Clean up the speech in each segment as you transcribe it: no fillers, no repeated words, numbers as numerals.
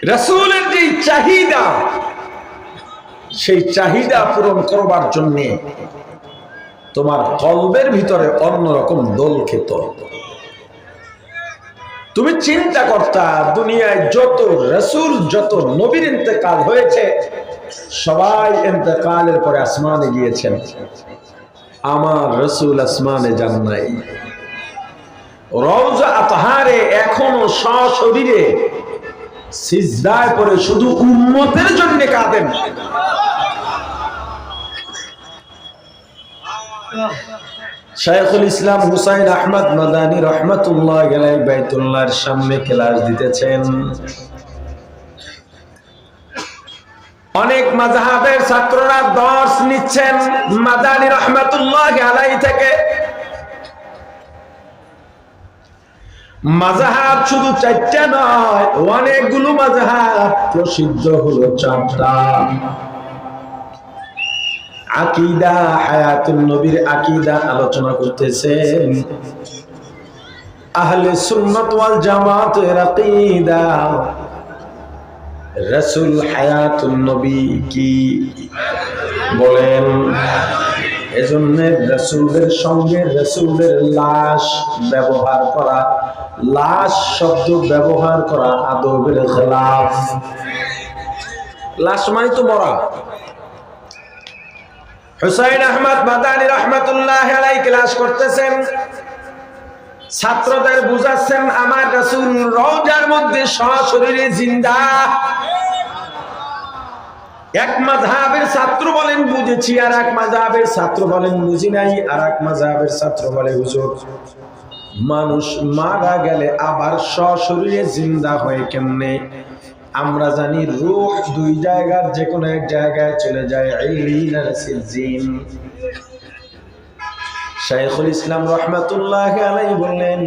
রাসূলের যে চাহিদা, সেই চাহিদা পূরণ করবার জন্য তোমার কলবের ভিতরে অন্যরকম দোল খেত। তুমি চিন্তা করতা দুনিয়ায় যত রাসূল যত নবীর ইন্তেকাল হয়েছে সবাই ইন্তেকালের পরে আসমানে গিয়েছেন, আমার রাসূল আসমানে যান নাই। রওজা আতহারে এখনো সশরীরে সিজদায় পড়ে শুধু উম্মতের জন্য কাঁদেন। শাইখুল ইসলাম হুসাইন আহমদ মাদানী রহমাতুল্লাহ আলাইহি বাইতুল্লাহর সামনে ক্লাস দিতেছেন। অনেক মাযহাবের ছাত্ররা দর্স নিচ্ছেন মাদানী রহমাতুল্লাহ আলাইহি থেকে। মাযহাব শুধু চারটা নয়, অনেকগুলো মাযহাব, প্রসিদ্ধ হলো চারটা। আকীদা, হায়াতুন নবীর আকীদা আলোচনা করতেছেন। আহলে সুন্নাত ওয়াল জামাতের আকীদা, রাসূল হায়াতুন নবী কি বলেন? এজন্য রাসূলের সঙ্গে রাসূলের লাশ ব্যবহার করা, লাশ শব্দ ব্যবহার করা আদবের খেলাফ। লাশ মানে তো মরা। হুসাইন আহমদ মাদানী রহমাতুল্লাহ আলাইহি ক্লাস করতেছেন, ছাত্রদের বুঝাচ্ছেন আমার রাসূল রওজার মধ্যে সশরীরে জিন্দা। এক মাযহাবের ছাত্র বলেন বুঝেছি, আর এক মাযহাবের ছাত্র বলেন বুঝি নাই, আর এক মাযহাবের ছাত্র বলে হুজুর মানুষ মারা গেলে আবার সশরীরে জিন্দা হয় কেমনে? আমরা জানি রূহ দুই জায়গার যে কোনো এক জায়গায় চলে যায়, ইল্লিন আর সিজ্জিন। শাইখুল ইসলাম রহমাতুল্লাহ আলাইহি বললেন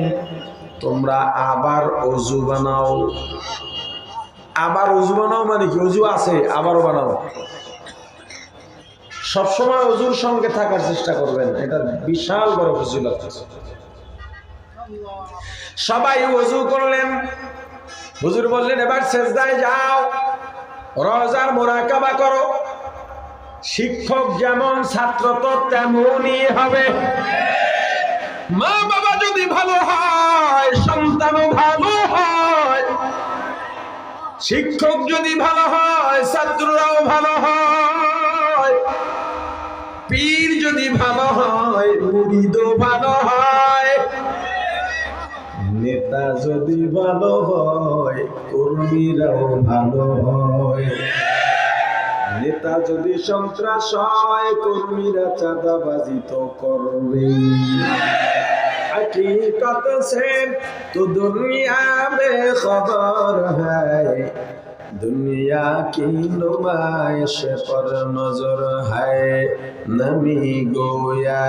তোমরা আবার ওযু বানাও। আবার ওযু বানাও মানে কি? ওযু আছে আবারও বানাও। সবসময় ওযুর সঙ্গে থাকার চেষ্টা করবেন, এটা বিশাল বড় ফজিলত। সবাই ওযু করলেন, হুজুর বললেন এবার সেজদায় যাও, রওজার মুরাকাবা করো। শিক্ষক যেমন ছাত্র তো তেমনই হবে। মা বাবা যদি ভালো হয় সন্তানও ভালো হয়, শিক্ষক যদি ভালো হয় ছাত্ররাও ভালো হয়, পীর যদি ভালো হয় মুরিদও ভালো হয়, নেতা যদি ভালো হয় কর্মীরাও ভালো হয়। নেতা যদি সন্ত্রাস হয় কর্মীরা চাঁদাবাজি তো করবে। हकीकत से तो दुनिया बेखबर है, दुनिया की नुमाइश पर नजर है। नमी गोया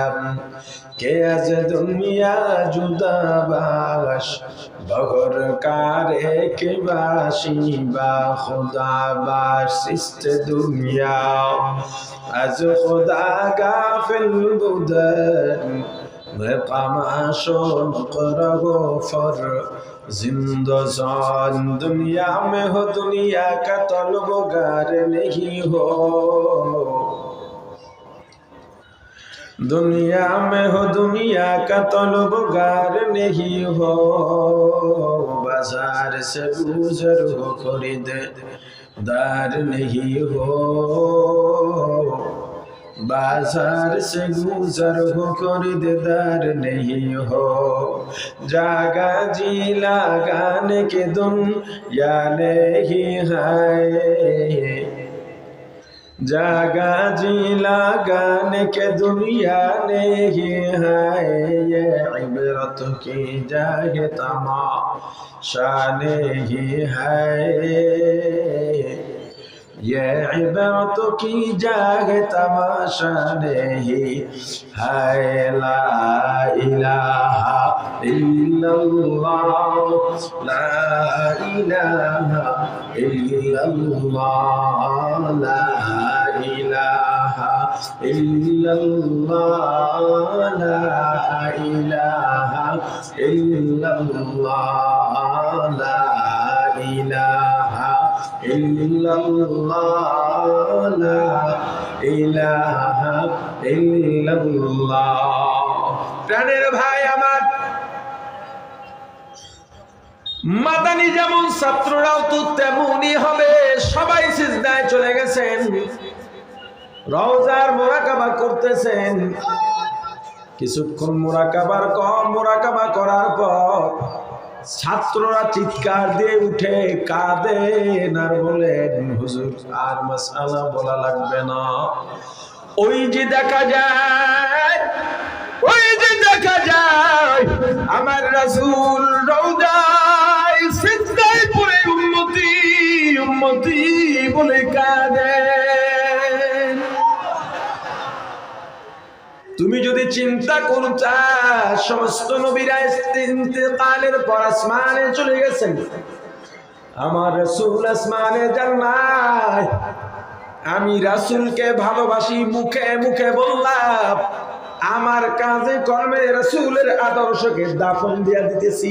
के आज दुनिया जुदा बाश, बगर कारे के बाशी बा खुदा बाश। इस्त दुनिया आज खुदा गाफिल बुदन, तमाशों करगो फर जिंदजान। दुनिया में हो दुनिया का तलबगार नहीं हो, दुनिया में हो दुनिया का तलबगार नहीं हो। बाजार से गुजर हो खरीददार नहीं हो, बाजार से गुजर हो खरीददार नहीं हो। जागा जी लगाने के दुनिया नहीं है, जागा जी लगाने के दुनिया नहीं है। ये इबरत की जाए तमाशा नहीं है, ये इबरत की जाए तमाशा नहीं है। ला इलाहा इल्लल्लाह, ला इलाहा इल्लल्लाह, ला इलाहा इल्लल्लाह, ला इलाहा इल्लल्लाह, ला इलाहा ইল্লাল্লাহ লা ইলাহা ইল্লাল্লাহ। প্রাণের ভাই আমার, মাদানী যেমন ছাত্ররাও তো তেমনই হবে। সবাই সিজদায় চলে গেছেন, রওজার মুরাকাবা করতেছেন। কিছুক্ষণ মুরাকাবা করার পর ছাত্ররা চিৎকার দিয়ে উঠে কাঁদেন আর বলেন, হুজুর আর মাসআলা বলা লাগবে না। ওই যে দেখা যায় আমার রাসূল রওজায় সিজদায় পড়ে উম্মতি উম্মতি বলে কাঁদেন। তুমি যদি চিন্তা করতা সমস্ত নবীরা ইন্তেকালের পর আসমানে চলে গেছেন, আমার রাসূল আসমানে যান নাই। আমি রাসূলকে ভালোবাসি, মুখে মুখে বললাম, আমার কাজে কর্মে রাসূলের আদর্শকে দাফন দিয়া দিতেছি।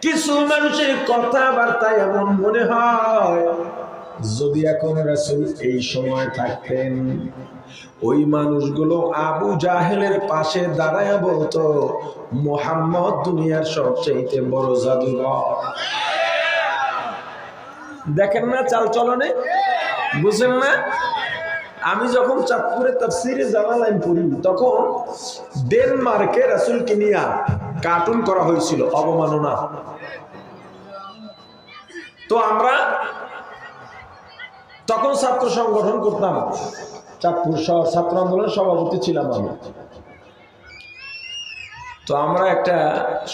কিছু মানুষের কথাবার্তায় এমন মনে হয় যদি এখন রাসূল এই সময় থাকতেন, ওই মানুষগুলো আবু জাহেলের পাশে দাঁড়ায় বলতো, মুহাম্মদ দুনিয়ার সবচেয়ে বড় জাদুঘর। দেখেন না চাল চলনে, বুঝেন না? আমি যখন চাঁদপুরে তাফসীরে জালালাইন পড়ি, তখন ডেনমার্কে রাসূলকে নিয়ে কার্টুন করা হয়েছিল, অবমাননা। তো আমরা তখন ছাত্র সংগঠন করতাম, চাঁদপুর শহর ছাত্র আন্দোলনের সভাপতি ছিলাম আমি। তো আমরা একটা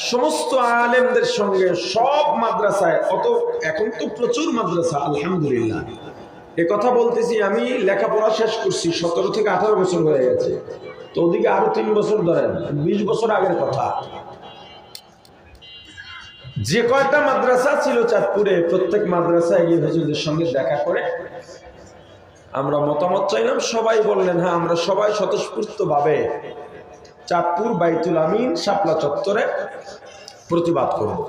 সমস্ত আলেমদের সঙ্গে সব মাদ্রাসায়, এখন তো প্রচুর মাদ্রাসা আলহামদুলিল্লাহ, এ কথা বলতেছি আমি লেখাপড়া শেষ করছি 17 থেকে 18 বছর হয়ে গেছে। তো ওদিকে আরো 3 বছর ধরেন, 20 বছর আগের কথা। যে কয়টা মাদ্রাসা ছিল চাঁদপুরে, প্রত্যেক মাদ্রাসায় গিয়ে হুজুরদের সঙ্গে দেখা করে আমরা মতামত চাইলাম। সবাই বললেন হ্যাঁ, আমরা সবাই স্বতঃস্ফূর্ত ভাবে চাঁদপুর বাইতুল আমিন শাপলা চত্বরে প্রতিবাদ করব।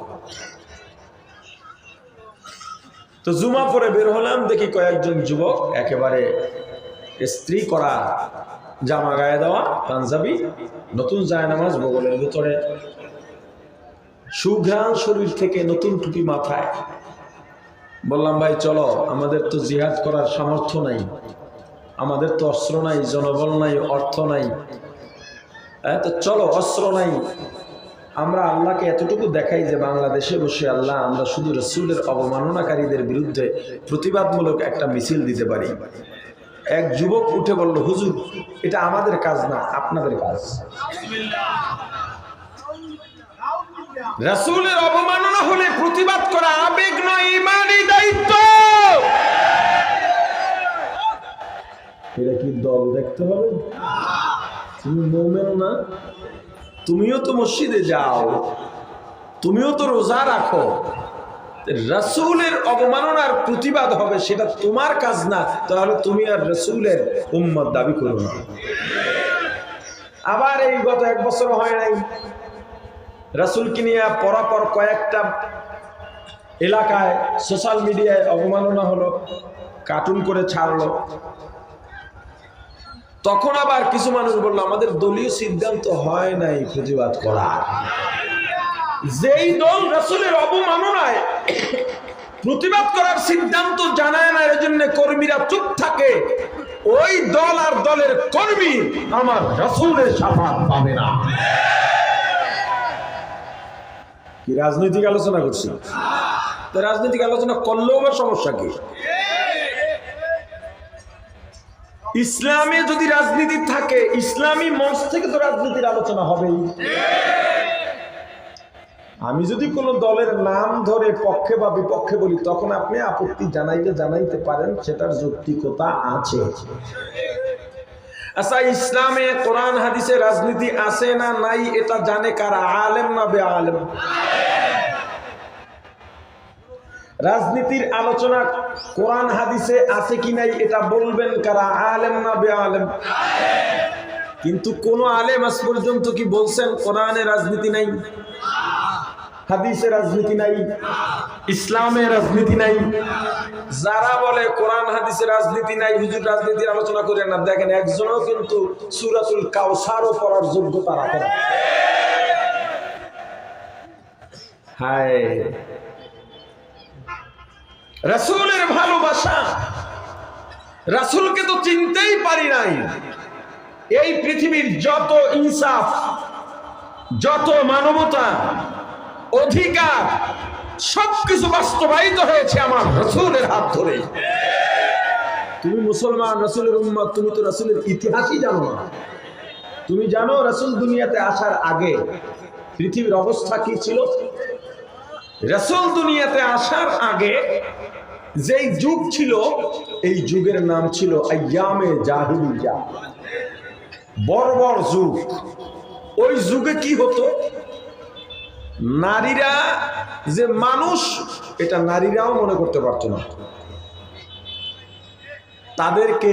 তো জুমা পরে বের হলাম, দেখি কয়েকজন যুবক একেবারে ইস্ত্রি করা জামা গায়ে দেওয়া, পাঞ্জাবি, নতুন জায়নামাজ বগলের ভিতরে, সুঘ্রাণ শরীর থেকে, নতুন টুপি মাথায়। বললাম, ভাই চলো, আমাদের তো জিহাদ করার সামর্থ্য নাই, আমাদের তো অস্ত্র নাই, জনবল নাই, অর্থ নাই, তো চলো, অস্ত্র নাই, আমরা আল্লাহকে এতটুকু দেখাই যে বাংলাদেশে বসে আল্লাহ আমরা শুধু রাসূলের অবমাননাকারীদের বিরুদ্ধে প্রতিবাদমূলক একটা মিছিল দিতে পারি। এক যুবক উঠে বলল, হুজুর এটা আমাদের কাজ না, আপনাদের কাজ। রাসূলের অবমাননা হলে প্রতিবাদ করা আবেগ নয়, ঈমানি দায়িত্ব। এটা কি দল দেখতে হবে? তুমি মুমিন না? তুমিও তো মসজিদে যাও, তুমিও তো রোজা রাখো। রাসূলের অবমাননার প্রতিবাদ হবে, সেটা তোমার কাজ না, তাহলে তুমি আর রাসূলের উম্মত দাবি করো না। আবার এই গত 1 বছর হয় নাই, রাসূলকে নিয়ে পরাপর কয়েকটা এলাকায় সোশ্যাল মিডিয়ায় অবমাননা হলো, কার্টুন করে ছাড়লো। তখন আবার কিছু মানুষ বললো, আমাদের দলীয় সিদ্ধান্ত হয় নাই প্রতিবাদ করা। যেই দল রাসূলের অবমাননায় প্রতিবাদ করার সিদ্ধান্ত জানায় না, এর জন্য কর্মীরা চুপ থাকে, ওই দল আর দলের কর্মী আমার রাসূলের শাফাত পাবে না। কি রাজনৈতিক আলোচনা করছি? তো রাজনৈতিক আলোচনা করলেও বা সমস্যা কি? ইসলামে যদি রাজনীতি থাকে, ইসলামী মঞ্চ থেকে তো রাজনীতির আলোচনা হবেই। আমি যদি কোনো দলের নাম ধরে পক্ষে বা বিপক্ষে বলি, তখন আপনি আপত্তি জানাইতে পারেন, সেটার যৌক্তিকতা আছে। আচ্ছা, ইসলামে কোরআন হাদিসে রাজনীতি আছে না নাই এটা জানে কারা? আলেম না বেআলেম? রাজনীতির আলোচনা কোরআন হাদিসে আছে কি নাই এটা বলবেন কারা? আলেম না বেআলেম? কিন্তু কোন আলেম আজ পর্যন্ত কি বলছেন কোরআনে রাজনীতি নাই, হাদিসে রাজনীতি নাই? ইসলামে রাজনীতি নাই। যারা বলে কোরআন হাদিসে রাজনীতি নাই, হুজুর রাজনীতির আলোচনা করেন না, দেখেন একজনও কিন্তু সূরাতুল কাউসারও পড়ার যোগ্যতা রাখে না। হায় রাসূলের ভালোবাসা, রাসূলকে তো চিনতেই পারি নাই। এই পৃথিবীর যত ইনসাফ, যত মানবতা, অধিকার সবকিছু বাস্তবায়িত হয়েছে আমার রাসূলের হাত ধরে। তুমি মুসলমান, রাসূলের উম্মত, তুমি তো রাসূলের ইতিহাসই জানো না। তুমি জানো রাসূল দুনিয়াতে আসার আগে পৃথিবীর অবস্থা কি ছিল? রাসূল দুনিয়াতে আসার আগে যেই যুগ ছিল, এই যুগের নাম ছিল আইয়ামে জাহিলিয়া, বর্বর যুগ। ওই যুগে কি হতো? নারীরা যে মানুষ এটা নারীরাও মনে করতে পারতো না। তাদেরকে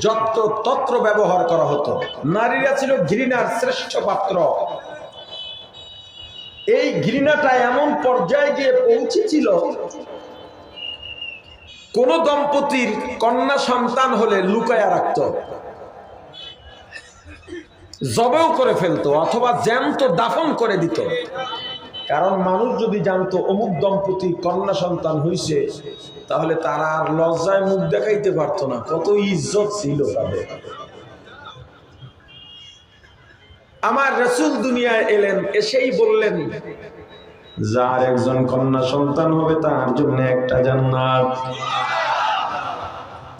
যত্র তত্র ব্যবহার করা হতো। নারীরা ছিল ঘৃণার শ্রেষ্ঠ পাত্র। এই ঘৃণাটা এমন পর্যায়ে গিয়ে পৌঁছেছিল, কোন দম্পতির কন্যা সন্তান হলে লুকায়া রাখত, জবেও করে ফেলতো অথবা জ্যান্ত দাফন করে দিত। কারণ মানুষ যদি জানতো অমুক দম্পতি কন্যা সন্তান হইছে, তাহলে তারা আর লজ্জায় মুখ দেখাইতে পারতো না। কত ইজ্জত ছিল তাদের। আমার রাসূল দুনিয়ায় এলেন, এসেই বললেন, যার একজন কন্যা সন্তান হবে তার জন্য একটা জান্নাত,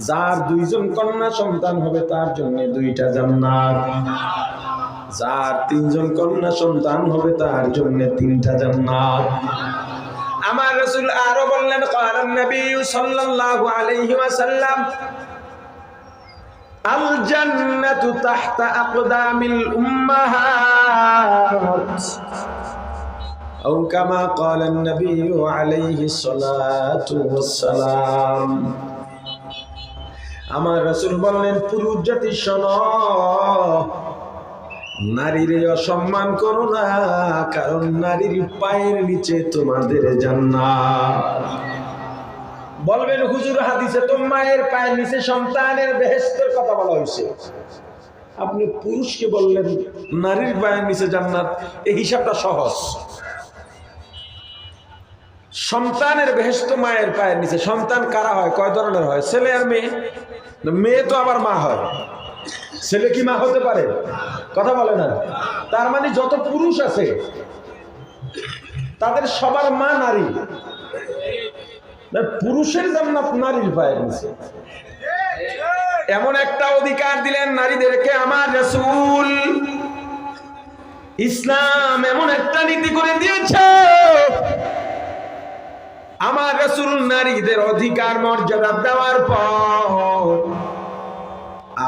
যার দুইজন কন্যা সন্তান হবে তার জন্য দুইটা জান্নাত, যার তিনজন কন্যা সন্তান হবে তার জন্য তিনটা জান্নাত। আমার রাসূল আরো বললেন, ক্বালান নবী সাল্লাল্লাহু আলাইহি ওয়াসাল্লাম, আল জান্নাতু তাহতা আকদামিল উম্মাহাত, আও কামা ক্বালান নবী আলাইহিস সালাতু ওয়াসসালাম। আমার রাসূল বললেন, পুরুষ জাতি শোনো, নারীর অসম্মান করো না, কারণ নারীর পায়ের নিচে তোমাদের জান্নাত। বলবেন হুজুর হাদিসে তো মায়ের পায়ের নিচে সন্তানের বেহেশতের কথা বলা হয়েছে, আপনি পুরুষকে বললেন নারীর পায়ের নিচে জান্নাত। এই হিসাবটা সহজ। সন্তানের বেহেশত মায়ের পায়ের নিচে। সন্তান কারা হয়? কয় ধরনের হয়? ছেলে আর মেয়ে। মেয়ে তো আবার মা হয়, ছেলে কি মা হতে পারে? কথা বলে না। তার মানে যত পুরুষ আছে তাদের সবার মা নারী। পুরুষের জান্নাত নারীর পায়ের নিচে। এমন একটা অধিকার দিলেন নারীদেরকে আমার রাসূল। ইসলাম এমন একটা নীতি করে দিয়েছে, আমার রাসূল নারীদের অধিকার মর্যাদা দেওয়ার পর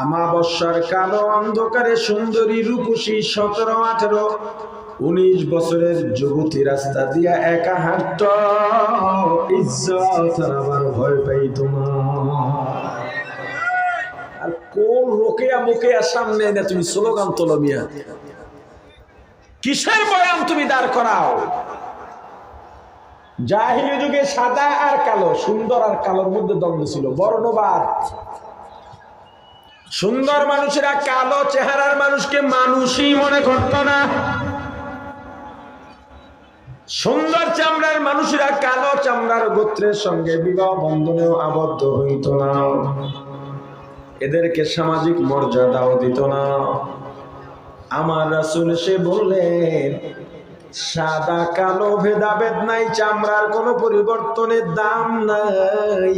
আমাবস্যার কালো অন্ধকারে সুন্দরী রূপসী 17, 18, 19 বছরের যুবতী রাস্তা দিয়া একা হাঁটত, ইজ্জত আমার ভয় পাইত না। আর কোন রোকেয়া মোকেয়া সামনে এনে তুমি স্লোগান তোলো মিয়া? কিসের বয়ান তুমি দাঁড় করাও? জাহিলি যুগে সাদা আর কালো, সুন্দর আর কালোর মধ্যে দ্বন্দ্ব ছিল, বর্ণবাদ। সুন্দর মানুষেরা কালো চেহারার মানুষকে মানুষই মনে করত না, সুন্দর চামড়ার মানুষেরা কালো চামড়ার গোত্রের সঙ্গে বিবাহ বন্ধনেও আবদ্ধ হইত না, এদেরকে সামাজিক মর্যাদাও দিত না। আমার রাসূল সে বললেন, সাদা কালো ভেদাভেদ নাই, চামড়ার কোনো পরিবর্তনের দাম নাই,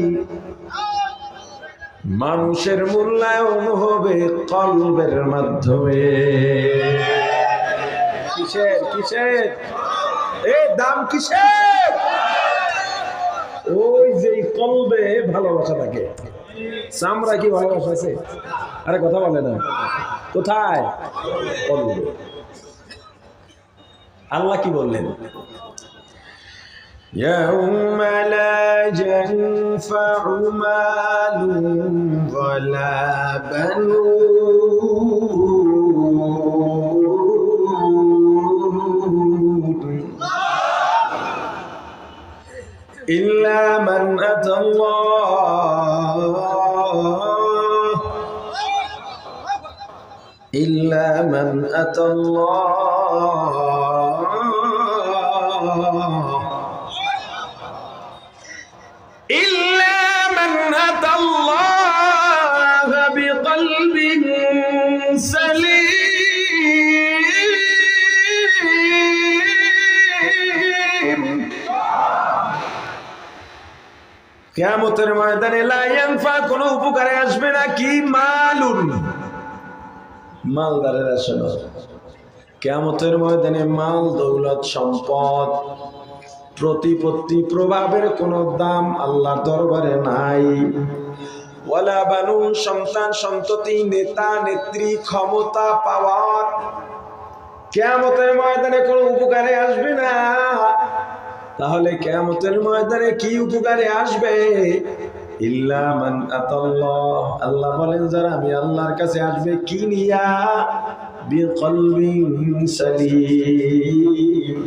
মানুষের মূল্যায়ন হবে কলবের মাধ্যমে। কিসের কিসের দাম? কিসের? ওই যে কলবে ভালোবাসা থাকে। চামড়া কি ভালোবাসা আছে? আরে কথা বলে না, কোথায়? কলবে। আল্লাহ কি বললেন? يوم لا ينفع مال ولا بنون ইল্লা মান আতাল্লাহ ইল্লা মান আতাল্লাহ ইল্লা মান আতাল্লাহ বিকলবিন সালিম। কিয়ামতের ময়দানে লা ইয়ানফা, কোনো উপকারে আসবে না কি মালুন, মালদারের আসল। কিয়ামতের ময়দানে মাল দৌলত সম্পদ প্রতিপত্তি প্রভাবের কোনো দাম আল্লাহর দরবারে নাই। ওয়ালা বানুন, সন্তান সন্ততি নেতা নেত্রী ক্ষমতা পাওয়ার কিয়ামতের ময়দানে কোনো উপকারে আসবে না। তাহলে কিয়ামতের ময়দানে কি উপকারে আসবে? ইল্লা মান আতাল্লাহ, আল্লাহ বলেন যারা আমি আল্লাহর কাছে আসবে কি নিয়া? বিকলবিন সালিম,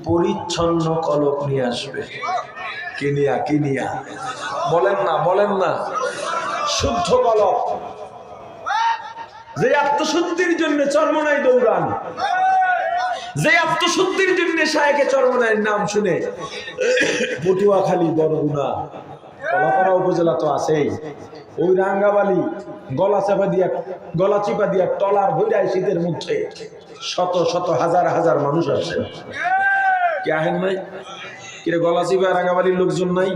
পরিচ্ছন্ন কলব নিয়ে আসবে। কি নিয়া বলেন না, শুদ্ধ কলব। যে আত্মশুদ্ধির জন্য চরমনাই দৌড়ান, যে আত্মশুদ্ধির জন্য শায়েখে চরমনাইয়ের নাম শুনে পটুয়াখালী, বরগুনা, কলাপাড়া উপজেলা তো আছেই, ওই রাঙ্গাবালি গলা চিপা দিয়া টলার ভৈরাই শীতের মধ্যে শত শত হাজার হাজার মানুষ আসছে। কে আহেন নাই? কিরে গলা চিপা রাঙ্গাবালির লোকজন নাই?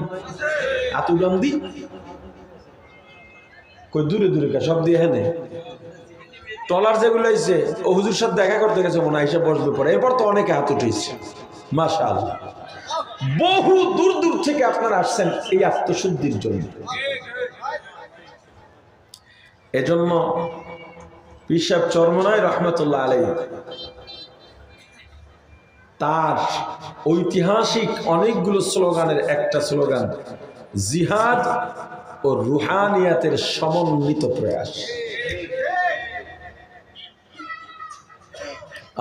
আতুগন্ধি কই দূরে সব দিয়ে হেনে টলার যেগুলো আইছে ও হুজুর সাথে দেখা করতে গেছে মনে হয়, বসবে পরে। এরপর তো অনেকে হাত উঠেছে, মাশাআল্লাহ। বহু দূর থেকে আপনারা আসছেন এই আত্মশুদ্ধির জন্য। এজন্য পীর সাহেব চরমনাই রহমতুল্লাহ আলাইহি তার ঐতিহাসিক অনেকগুলো স্লোগানের একটা স্লোগান জিহাদ ও রুহানিয়াতের সমন্বিত প্রয়াস।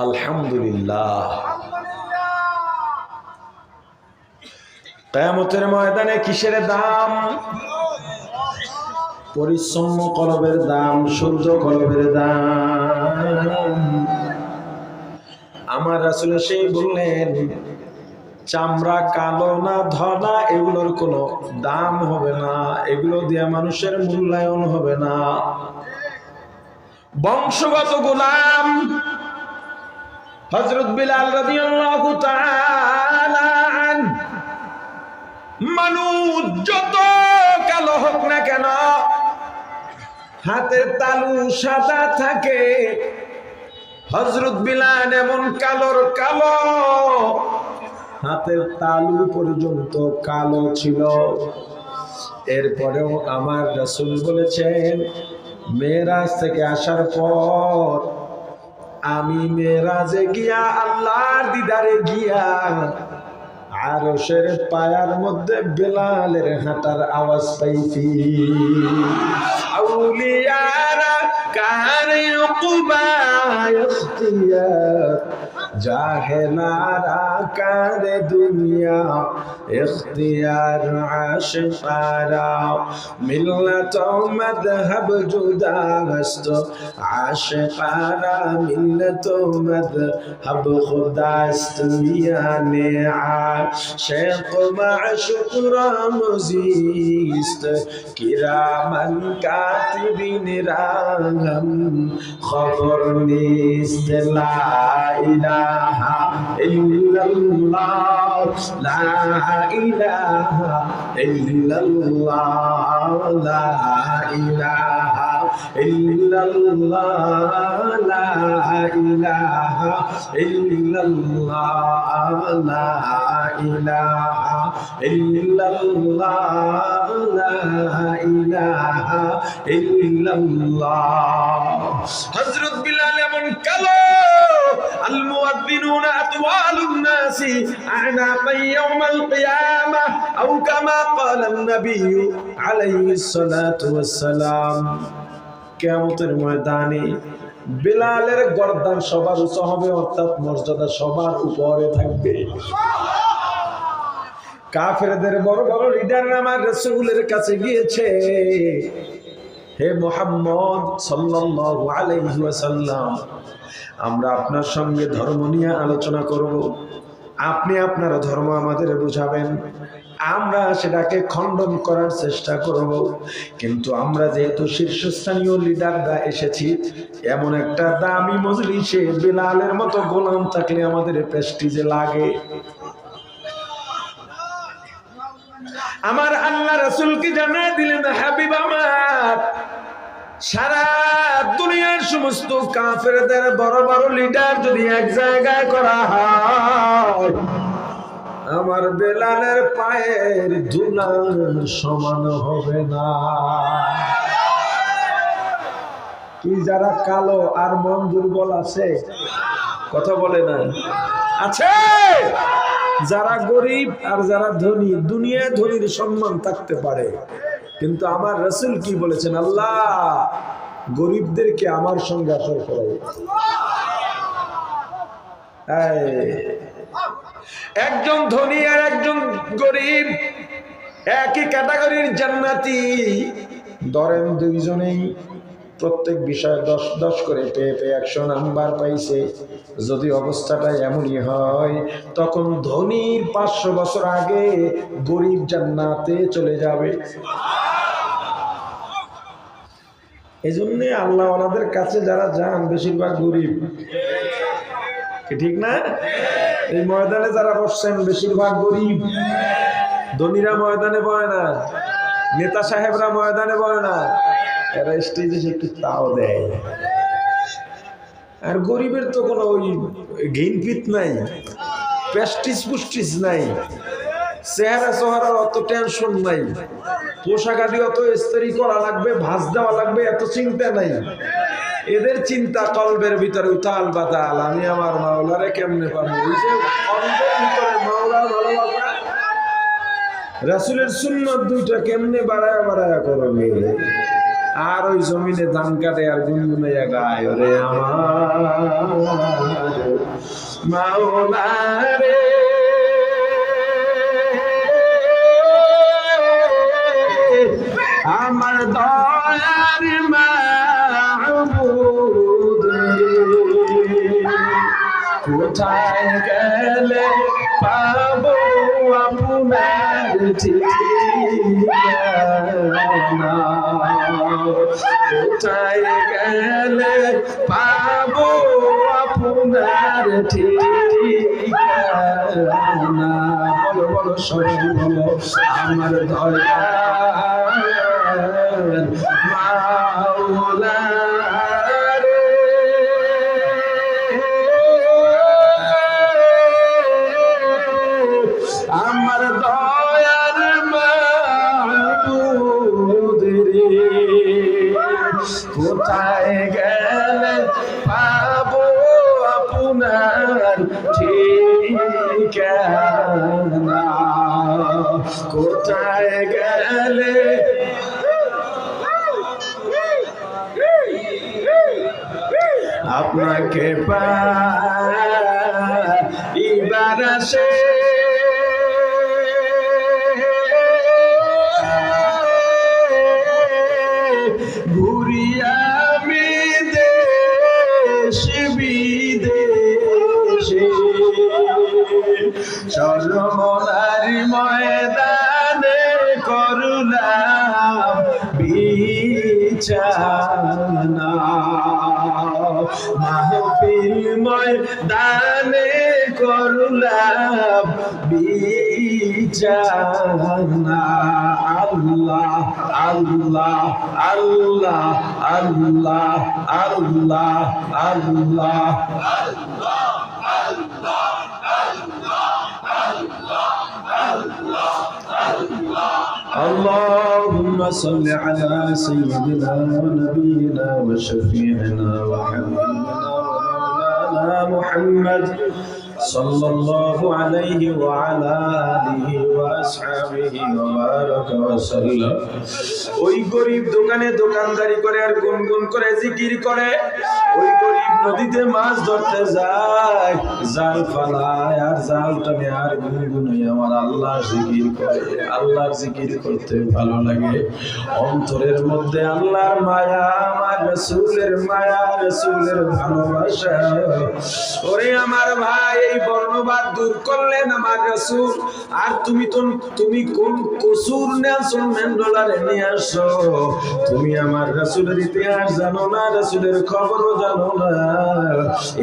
আলহামদুলিল্লাহ। কিয়ামতের ময়দানে কিসের দাম? পরিচ্ছন্ন কলবের দাম, শুদ্ধ কলবের দাম। আমার রাসূল সেই বললেন চামড়া কালো না ধলা এগুলোর কোনো দাম হবে না, এগুলো দিয়ে মানুষের মূল্যায়ন হবে না। বংশগত গোলাম হযরত বিলাল রাদিয়াল্লাহু তাআলা আনহু, মানুষ যত কালো হোক না কেন হাতের তালু সাদা থাকে। হযরত বিলাল এমন কালোর কালো, হাতের তালু পর্যন্ত কালো ছিল। এরপরেও আমার রাসূল বলেছেন মেরাজ থেকে আসার পর আমি মেরাজে গিয়া আল্লাহর দিদারে গিয়া আরশের পায়ার মধ্যে বেলালের হাঁটার আওয়াজ পাইছি। আউলিয়ারা কারে উকবা ইখতিয়ার, জাহেলারা কারে দুনিয়া ইখতিয়ার। আশিকারা মিল্লাত মাযহাব জুদাস্ত, আশিকারা মিল্লাত মাযহাব খুদাস্ত। মিয়ানে আশিক মাশুক রামজিস্ত, কিরামান কাতিবিন রাগম খবর নিস্ত। লা ইলাহা ইল্লাল্লাহ, লা ইলাহা ইল্লাল্লাহ, লা ইলাহা ইল্লাল্লাহ, লা ইলাহা ইল্লাল্লাহ, লা ইলাহা ইল্লাল্লাহ, লা ইলাহা ইল্লাল্লাহ। হযরত বিলাল এমন কালো, আল মুয়াদ্দিনুনা আতওয়ালুন নাসি আ'নাকান ইয়াউমাল কিয়ামাহ আও কামা ক্বালা an-নবী আলাইহিস সালাতু ওয়াস সালাম। কিয়ামতের ময়দানে বিলালের গর্দান সবার উঁচু হবে, অর্থাৎ মর্যাদা সবার উপরে থাকবে। কাফেরদের বড় বড় লিডার আমার রাসূলের কাছে গিয়েছে, হে মুহাম্মদ সাল্লাল্লাহু আলাইহি ওয়াসাল্লাম, আমরা আপনার সঙ্গে ধর্ম নিয়ে আলোচনা করব, আপনি আপনার ধর্ম আমাদের বুঝাবেন, আমরা সেটাকে খণ্ডন করার চেষ্টা করব। কিন্তু আমরা যেহেতু শীর্ষস্থানীয় লিডাররা এসেছি, এমন একটা দামি মজলিসে বিলালের মতো গোলাম থাকলে আমাদের প্রেস্টিজে লাগে। আমার আল্লাহ রাসূলকে জানায় দিলেন, হাবিব আমার, সারা দুনিয়ার সমস্ত কাফেরদের বড় বড় লিডার যদি এক জায়গায় করা হয়, আমার বেলালের পায়ের ধুলার সমান হবে না। কি যারা কালো আর মন দুর্বল আছে? কথা বলে না আছে? যারা গরিব আর যারা ধনী, দুনিয়া ধনীর সম্মান থাকতে পারে, কিন্তু আমার রাসূল কি বলেছেন? আল্লাহ গরিবদেরকে আমার সঙ্গে আসর করাই। একজন ধনী আর একজন গরিব একই ক্যাটাগরির জান্নাতি, ধরেন দুইজনেই প্রত্যেক বিষয়ে 10 করে পেয়ে 100 নাম্বার পাইছে। যদি অবস্থাটা এমনই হয়, তখন ধনীর 500 বছর আগে গরিব জান্নাতে চলে যাবে। এই জন্যে আল্লাহ ওনাদের কাছে যারা যান বেশিরভাগ গরিব, ঠিক না? এই ময়দানে যারা বসছেন বেশিরভাগ গরিব। ধনীরা ময়দানে বয় না, নেতা সাহেবরা ময়দানে বয় না, এরা স্টেজে একটু তাও দেয়। আর গরিবের তো কোনো ওই ঘিনপিত নাই, প্রেস্টিজ পুস্টিজ নাই, চেহারা চেহারার অত টেনশন নাই, পোশাক আদি অত ইস্ত্রি করা লাগবে, ভাঁজ দেওয়া লাগবে, এত চিন্তা নাই। এদের চিন্তা কলবের ভিতরে উতাল বাতাল, আমি আমার মাওলারে কেমনে পাবো। ওই যে কলবের ভিতরে মাওলার ভালোবাসা, রাসূলের সুন্নাত দুইটা কেমনে বাড়ায়া বাড়ায়া করবে। আর ওই জমিনে ধান কাটে আর গুনগুনাইয়া গায়, ওরে আমার মাওলা রে, আমার দয়ার মাহবুব কোথায় গেলে পাবো আপনার ঠিকানা, কোথায় গেলে পাবো আপনার ঠিকানা। বলো বলো সবাই বলো, আমার দয়ার মাওলা রে, আমার দয়ার মাহবুব রে, কোথায় গেলে পাবো আপনার ঠিকানা, কোথায় গেলে আপনাকে পাইবার আসে, ঘুরি আমি দেশ বিদেশে, চরমনার ময়দানে করুলাম বিছানা, মাহফিল ময়দানে করুলাম বিছানা। আল্লাহ আল্লাহ আল্লাহ আল্লাহ আল্লাহ আল্লাহ اللهم صل على سيدنا ونبينا وشفيعنا وحبيبنا ومولانا محمد সাল্লাল্লাহু আলাইহি ওয়া আলা আলিহি ওয়া আসহাবিহি ওয়া বারাকা ওয়া সাল্লাম। ওই গরিব দোকানে দোকানদারি করে আর গুনগুন করে জিকির করে, ওই গরিব নদীতে মাছ ধরতে যায়, জাল ফালায় আর জাল টানে আর গুনগুনে আমার আল্লাহ জিকির করে। আল্লাহর জিকির করতে ভালো লাগে, অন্তরের মধ্যে আল্লাহর মায়া, আমার রাসূলের মায়া, রাসূলের ভালোবাসা। ওরে আমার ভাই, এই বর্ণবাদ দূর করলেন আমার রাসূল, আর তুমি কোন কসুর নেলসন ম্যান্ডেলারে নিয়ে আসো? তুমি আমার রাসূলের ইতিহাস জানো না, রাসূলের খবরও জানো না।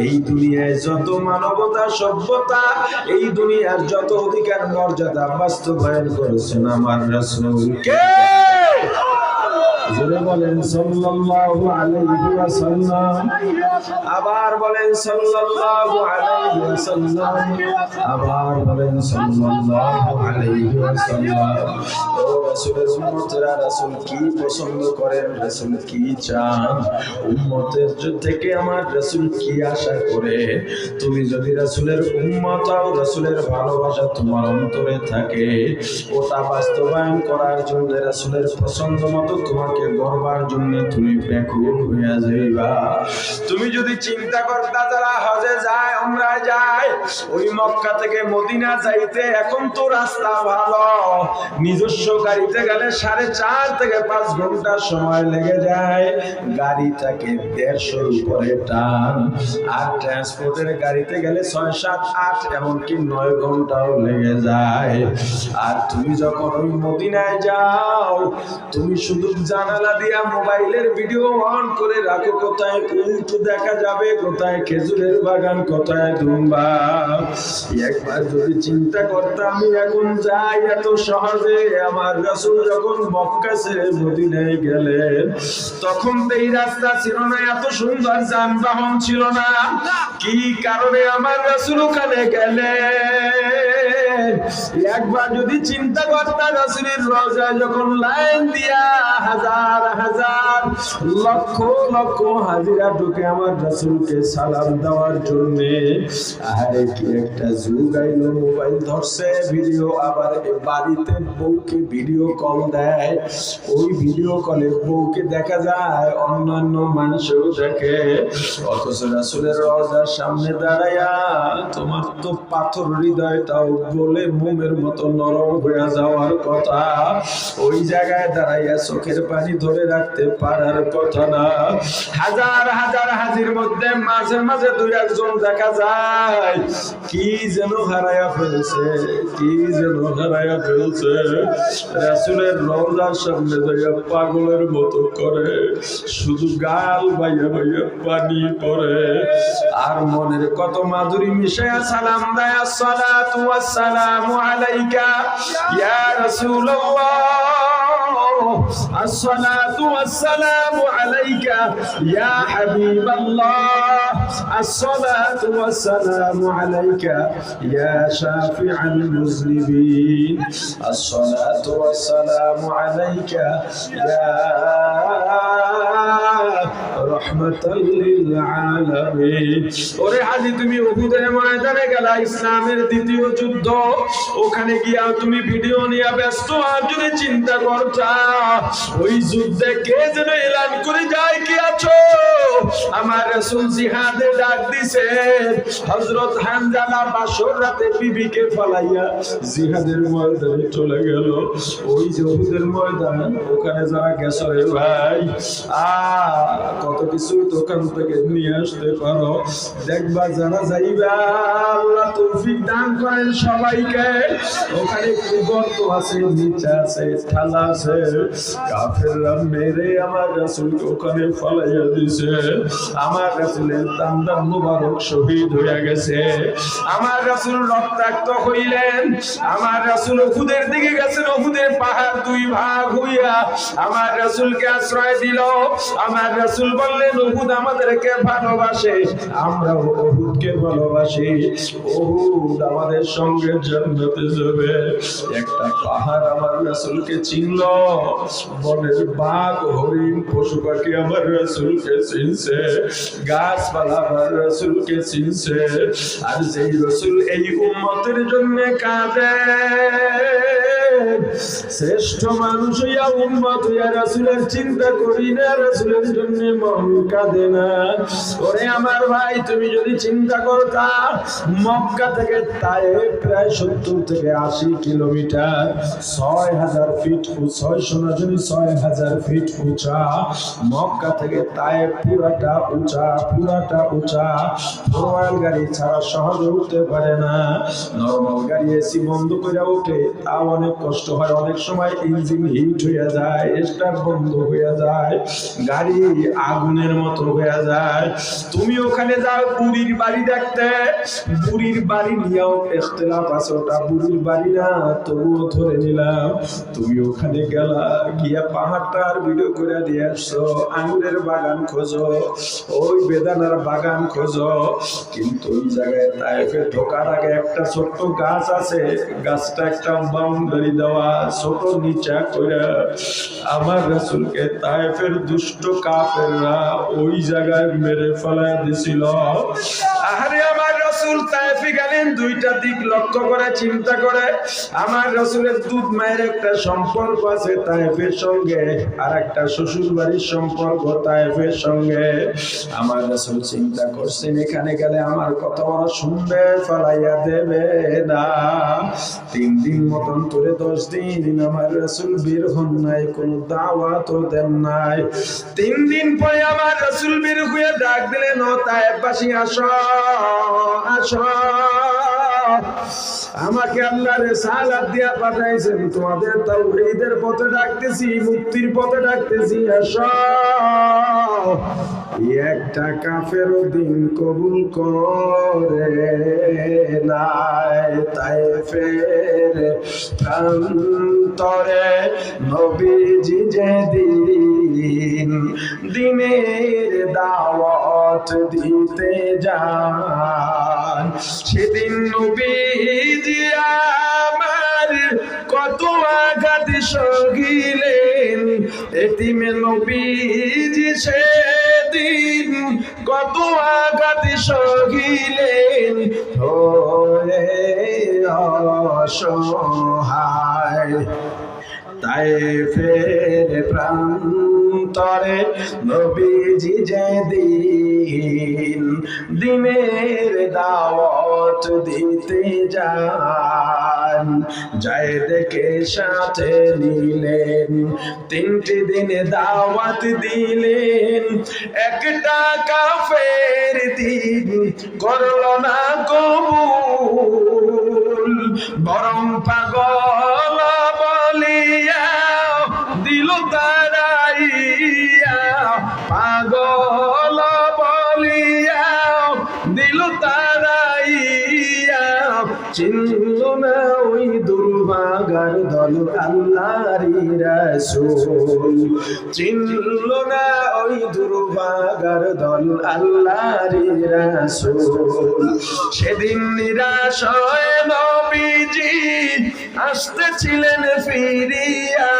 এই দুনিয়ায় যত মানবতা, সভ্যতা, এই দুনিয়ার যত অধিকার মর্যাদা বাস্তবায়ন করেছেন আমার রাসূল। কে? জোরে বলেন সাল্লাল্লাহু আলাইহি ওয়াসাল্লাম। আবার বলেন সাল্লাল্লাহু আলাইহি ওয়াসাল্লাম। আবার বলেন সাল্লাল্লাহু আলাইহি ওয়াসাল্লাম। ও রাসূলের উম্মতেরা, রাসূল কি পছন্দ করেন, রাসূল কি চান, উম্মতের থেকে আমার রাসূল কি আশা করে? তুমি যদি রাসূলের উম্মত হও, রাসূলের ভালোবাসা তোমার অন্তরে থাকে, ওটা বাস্তবায়ন করার জন্য, রাসূলের পছন্দ মতো তোমাকে গড়বার জন্য তুমি ব্যাকুল হয়ে যাইবা। তুমি যদি চিন্তা করতা যারা হজে যায়, উমরায় যায়, ওই মক্কা থেকে মদিনা যাইতে এখন তো রাস্তা ভালো, নিজস্ব গাড়িতে গেলে 4.5 থেকে 5 ঘন্টা সময় লেগে যায়, গাড়িটাকে 150-এর উপরে টান, আর ট্রান্সপোর্টের গাড়িতে গেলে 6, 7, 8 এমনকি 9 ঘন্টাও লেগে যায়। আর তুমি যখন ওই মদিনায় যাও, তুমি শুধু জানালা দিয়া মোবাইলের ভিডিও অন করে রাখো, কোথায় উট দেখা যাবে, কোথায় খেজুরের বাগান, কোথায় দুম্বা। একবার যদি চিন্তা করতাম আমি এখন যাই এত সহজে, আমার রাসূল যখন মক্কা ছেড়ে মদিনায় গেলেন, তখন তো এই রাস্তা ছিল না, এত সুন্দর যানবাহন ছিল না। কি কারণে আমার রাসূল ওখানে গেলেন? একবার যদি চিন্তা করতাম, রাসূলের রওজায় যখন লাইন দিয়া হাজার হাজার লক্ষ লক্ষ হাজিরা ঢুকে আমার রাসূলকে সালাম দেওয়ার জন্য। আরে কি একটা যুগ আইলো, মোবাইল ধরছে, ভিডিও, আবার বাড়িতে বউকে ভিডিও কল দেয়, ওই ভিডিও কলে বউকে দেখা যায়, অন্যান্য মানুষও দেখে, অথচ রাসূলের রওজার সামনে দাঁড়ায়া তোমার তো পাথর হৃদয়টাও গলে মোমের মতো নরম হয়ে যাওয়ার কথা, ওই জায়গায় দাঁড়াইয়া চোখের পানি ধরে রাখতে পারার কথা না। হাজার হাজার হাজির মধ্যে মাঝে মাঝে 2-1 দেখা যায় কি যেন হারায়া ফেলছে, কি যেন হারায়া ফেলছে। রাসূলের রওজার সামনে যাইয়া পাগলের মতো করে, শুধু গাল বাইয়া বাইয়া পানি পড়ে, আর মনের কত মাধুরী মিশায়া সালাম দেয়, আসসালাতু ওয়াসসালামু আলাইকা ইয়া রাসূলুল্লাহ, আসসালাতু ওয়াসসালামু আলাইকা ইয়া হাবিবাল্লাহ, আসসালাতু ওয়াসসালামু আলাইকা ইয়া শাফিআল মুযনিবিন, আসসালাতু ওয়াসসালামু আলাইকা ইয়া রাহমাতাল লিল আলামিন। ওরে হাজি, তুমি উহুদের ময়দানে গেলা, ইসলামের দ্বিতীয় যুদ্ধ, ওখানে গিয়া তুমি ভিডিও নিয়ে ব্যস্ত, আর যদি চিন্তা করতা ওই যুদ্ধে কে যেন এলান করে যায়, কি আছো? আমার রাসূল জিহাদে ডাক দিছে, হযরত হামজালা বাসর রাতে বিবিকে ফালাইয়া জিহাদের ময়দানে চলে গেল। ওই যে উহুদের ময়দান, ওখানে যারা গেছে রে ভাই, কত কিছু দোকান থেকে নিয়ে আসতে পারো, দেখবা যারা যাইবা, আল্লাহ তৌফিক দান করেন সবাইকে। ওখানে একটু গর্ত আছে, নিচে আছে, ঠালা আছে, কাফেররা মেরে আমার রাসূলকে ওখানে ফালাইয়া দিছে। আমার রাসূলের দান্দান মুবারক শহীদ হয়ে গেছে, আমার রাসূল রক্তাক্ত হইলেন। আমার রাসূল উহুদের দিকে গেছেন, উহুদের পাহাড় দুই ভাগ হইয়া আমার রাসূলকে আশ্রয় দিল। আমার রাসূল বললেন উহুদ আমাদেরকে ভালোবাসে, আমরাও উহুদকে ভালোবাসি। উহুদ আমাদের সঙ্গে জান্নাতে যাবে। একটা পাহাড় আমার রাসূলকে চিনল, বনের বাঘ হরিণ পশু পাখি আমার রাসূলকে চিনছে, গাছপালা আমার রাসূলকে চিনছে। আর যেই রাসূল এই উম্মতের জন্য কাঁদে, শ্রেষ্ঠ মানুষ হইয়া উম্মত হইয়া রাসূলের চিন্তা করি না, রাসূলের জন্য মন কাঁদে না। ওরে আমার ভাই, তুমি যদি চিন্তা করতা মক্কা থেকে তায়েফ প্রায় 70 থেকে 80 কিলোমিটার, 6000 ফিট, 600 না যদি 6000 ফিট উঁচা। মক্কা থেকে তায়েফ পুরাটা উঁচা, পুরাটা উঁচা। ফোরওয়াল গাড়ি ছাড়া সহজে উঠতে পারে না। নরমাল গাড়ি এসি বন্ধ করে উঠে, তাও অনেক কষ্ট হয়। অনেক সময় ইঞ্জিন হিট হয়ে যায়, স্টার্ট বন্ধ হয়ে যায়, গাড়ি আগুনের মতো হয়ে যায়। তুমি ওখানে যাও বুড়ির বাড়ি দেখতে, বুড়ির বাড়ি নিয়েও ইখতিলাফ আছে, ওটা বুড়ির বাড়ি না, তবুও ধরে নিলাম। তুমি ওখানে গেলা, গিয়া পাহাড়টার ভিডিও করে দিয়ে আসছো, আঙুরের বাগান খোঁজো, ওই বেদানার বাগান খোঁজো, কিন্তু ওই জায়গায় তায়েফে ঢোকার আগে একটা ছোট্ট গাছ আছে, গাছটা একটা বাউন্ডারি দেওয়া, ছোট নিচা করে আমার রাসূলকে তায়েফের দুষ্ট কাফেররা ওই জায়গায় মেরে ফেলায় দিছিল। আরে আমার রাসূল তায়েফে গেলেন, দুইটা দিক লক্ষ্য করে চিন্তা করে। আমার রাসূলের দুধ মায়ের একটা সম্পর্ক আছে তায়েফের সঙ্গে, আর একটা শ্বশুর বাড়ির সম্পর্ক তায়েফের সঙ্গে। আমার রাসূল চিন্তা করছেন এখানে গেলে আমার কথা ওরা শুনবে, ফলাইয়া দেবে না। 3 দিন মতন ধরে 10 দিন আমার রাসূল বের হন নাই, কোনো দাওয়াতও দেন নাই। 3 দিন পরে আমার রাসূল বের হয়ে ডাক দিলেন, ও তায়েফবাসী আসো, আসো, আমাকে আল্লাহ রিসালাত দিয়া পাঠাইছেন, তোমাদের তাওহীদের পথে ডাকতেছি, মুক্তির পথে ডাকতেছি, আসো। একটা কাফেরও দিন কবুল করে নাই। তায়েফের প্রান্তরে নবীজি যেদিন দিনের দাওয়াত দিতে যান, সেদিন নবীজি আমার কত আঘাত সহিলেন। এতিমে নবীজি সেদিন কত আঘাত সহিলেন, হয়ে অসহায়। তায়েফের প্রান্তরে নবীজি যেদিন দিনের দাওয়াত দিতে যান, যায় দেখে সাথে নিলেন, 3টি দিনে দাওয়াত দিলেন। একটা কাফের দিন করল না কবুল, বরং পাগল বলিয়া দিল তাড়াইয়া, পাগল বলিয়া দিল তাড়াইয়া। চিনল না ওই দুর্ভাগার দল আল্লাহরই রাসূল, চিনল না ওই দুর্ভাগার দল আল্লাহরই রাসূল। সেদিন নিরাশ হয়ে নবীজি আসতেছিলেন ফিরিয়া,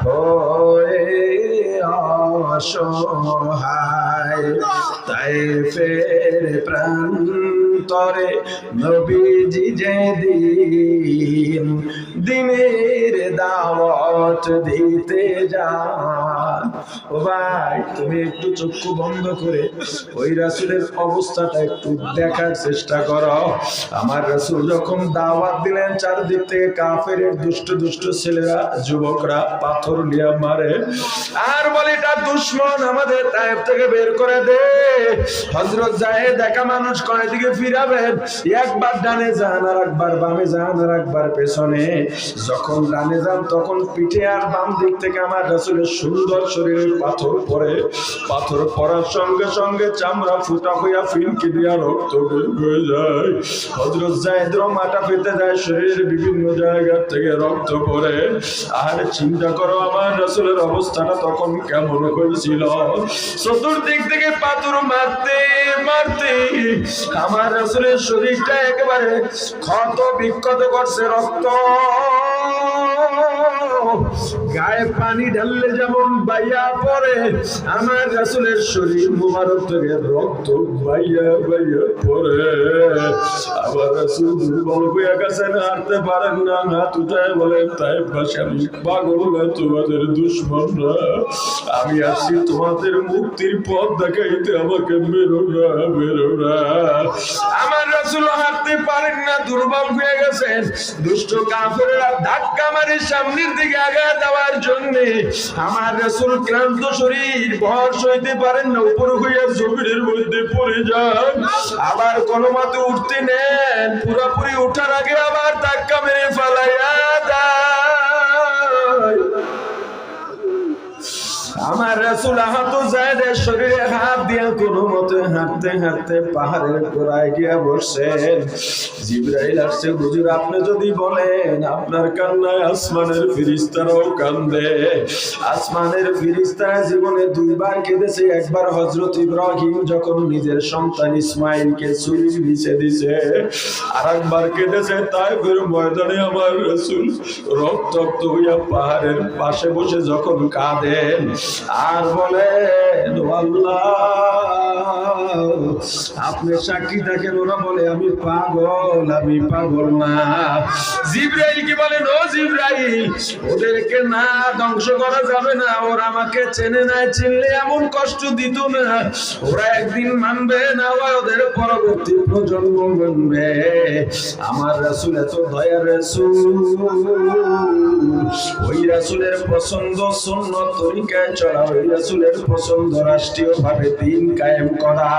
হয়ে অসহায়। তায়েফের প্রান্তরে নবীজি যেদিন দিনের দাওয়াত দিতে যান। ও ভাই, তুমি একটু চক্ষু বন্ধ করে ওই রাসূলের অবস্থাটা একটু দেখার চেষ্টা করো। আমার রাসূল যখন দাওয়াত দিলেন, চারদিক থেকে কাফের দুষ্ট দুষ্ট ছেলেরা, যুবকরা পাথর নিয়ে মারে আর বলে এটা দুশমন, আমাদের তায়েফ থেকে বের করে দে। হযরত যায়েদ একা মানুষ, কয় দিকে ফিরাবেন? একবার ডানে যান, আর একবার বামে যান, আর একবার পেছনে। যখন ডানে যান তখন পিঠে আর বাম দিক থেকে আমার রাসূলের সুন্দর শরীরে পাথর পড়ে। পাথর পড়ার সঙ্গে সঙ্গে চামড়া ফুটা হইয়া ফিনকি দিয়া রক্ত বের হয়ে যায়। হযরত যায়েদ মাথা পেতে যায়, শরীরের বিভিন্ন জায়গা থেকে রক্ত পড়ে। আর চিন্তা করো আমার রাসূলের অবস্থাটা তখন কেমন হয়েছিল। চতুর্দিক থেকে পাথর মারতে মারতে আমার রাসূলের শরীরটা একেবারে ক্ষত বিক্ষত করছে, রক্ত গায়ে পানি ঢাললে যেমন বাইয়া পড়ে, আমার রাসূলের শরীর মুবারক থেকে রক্ত বাইয়া বাইয়া পড়ে। আবার রাসূল দুর্বল হয়ে গেছেন, হাঁটতে পারেন না। হাত উঠায় বলেন, তাইফবাসী আমি পাগল না, তোমাদের দুশমনরা। আমি আসছি তোমাদের মুক্তির পথ দেখাইতে, আমাকে মেরো না, মেরো না। আমার রাসূল হাঁটতে পারেন না, দুর্বল হয়ে গেছেন। দুষ্ট কাফেররা ধাক্কা মারে সামনের দিকে আগায় দেওয়ার জন্য। আমার রাসূল ক্লান্ত শরীর ভর সইতে পারেন না, উপর হইয়া জমিনের মধ্যে পড়ে যান। আবার কোনো মতে উঠতে নেন, পুরোপুরি উঠার আগে আবার ধাক্কা মেরে ফালাইয়া দেয়। আমার রাসূল আহত যায়েদের শরীরে হাত দিয়ে কোনো মতে হাঁটতে হাঁটতে পাহাড়ের গোড়ায় গিয়া বসছেন। জিবরাইল আসছে, হুজুর আপনি যদি বলেন আপনার কান্নায় আসমানের ফেরেশতারাও কান্দে। আসমানের ফেরেশতারা জীবনে দুইবার কেঁদেছে। একবার হযরত ইব্রাহিম যখন নিজের সন্তান ইসমাঈলকে ছুরির নিচে দিছে, আর একবার কেঁদেছে তায়েফের ময়দানে আমার রাসূল রক্তাক্ত হইয়া পাহাড়ের পাশে বসে যখন কাঁদেন আর বলেন, আল্লাহ আপনি সাক্ষী থাকেন। ওরা বলে আমি পাগল, আমি পাগল না। জিবরাইল কি বলেন, ও জিবরাইল ওদেরকে না ধ্বংস করা যাবে না, ওরা আমাকে চেনে না, চিনলে এমন কষ্ট দিত না। ওরা একদিন মানবে না, ওদের পরবর্তী প্রজন্ম মানবে। আমার রাসূল এত দয়ার রাসূল, ওই রাসূলের পছন্দ সুন্নাত তরিকায় চলা, ওই রাসূলের পছন্দ রাষ্ট্রীয় ভাবে দ্বীন কায়েম করা।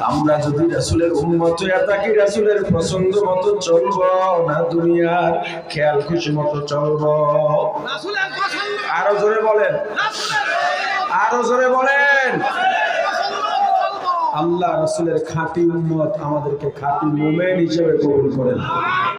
আমরা যদি রাসূলের উম্মত হয়ে থাকি, রাসূলের পছন্দ মতো চলবো না দুনিয়ার খেয়াল খুশি মতো চলবো। আরো জোরে বলেন, আরো জোরে বলেন। আল্লাহ রাসূলের খাঁটি উম্মত আমাদেরকে খাঁটি মুমিন হিসেবে কবুল করেন।